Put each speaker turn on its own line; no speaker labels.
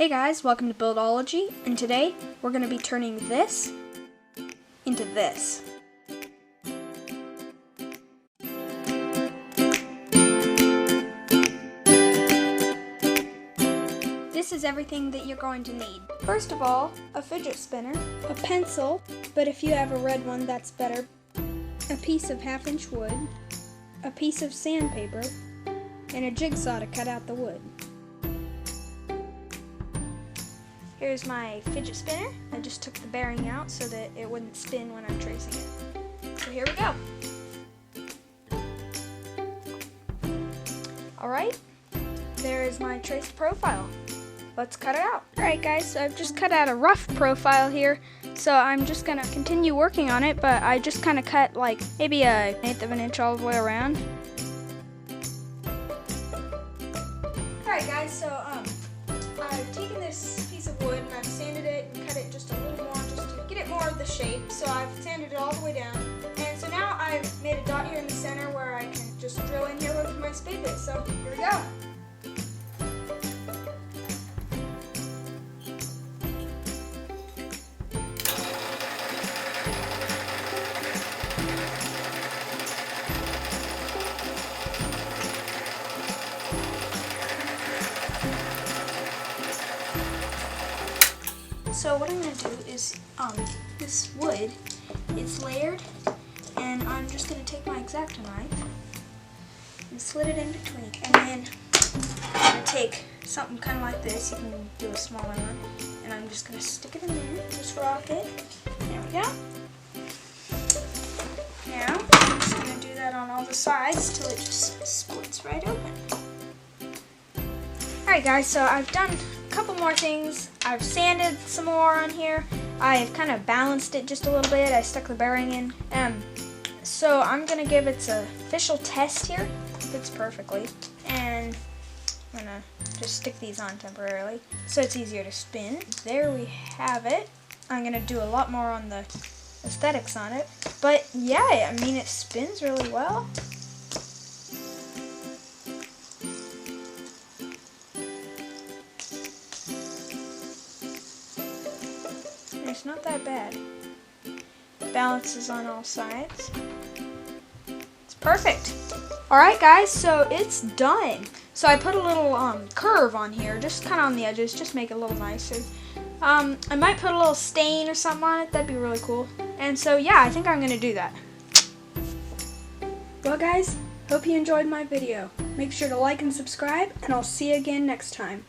Hey guys, welcome to Buildology, and today we're going to be turning this into this. This is everything that you're going to need. First of all, a fidget spinner, a pencil, but if you have a red one that's better, a piece of 1/2-inch wood, a piece of sandpaper, and a jigsaw to cut out the wood. Here's my fidget spinner. I just took the bearing out so that it wouldn't spin when I'm tracing it. So here we go. Alright, there is my traced profile. Let's cut it out. Alright guys, so I've just cut out a rough profile here. So I'm just going to continue working on it, but I just kind of cut like maybe 1/8 of an inch all the way around. Alright guys, so I've taken this piece of wood and I've sanded it and cut it just a little more just to get it more of the shape. So I've sanded it all the way down. And so now I've made a dot here in the center where I can just drill in here with my Fidget. So here we go. So what I'm going to do is, this wood, it's layered, and I'm just going to take my X-Acto knife and slit it in between. And then I'm going to take something kind of like this, you can do a smaller one, and I'm just going to stick it in there, just rock it. There we go. Now, I'm just going to do that on all the sides till it just splits right open. Alright guys, so I've done a couple more things. I've sanded some more on here. I've kind of balanced it just a little bit. I stuck the bearing in. So I'm going to give its official test here. It fits perfectly. And I'm going to just stick these on temporarily so it's easier to spin. There we have it. I'm going to do a lot more on the aesthetics on it. But yeah, I mean, it spins really well. It's not that bad. Balances on all sides. It's perfect. Alright guys, so it's done. So I put a little curve on here, just kind of on the edges, just make it a little nicer. I might put a little stain or something on it, that'd be really cool. And so yeah, I think I'm going to do that. Well guys, hope you enjoyed my video. Make sure to like and subscribe, and I'll see you again next time.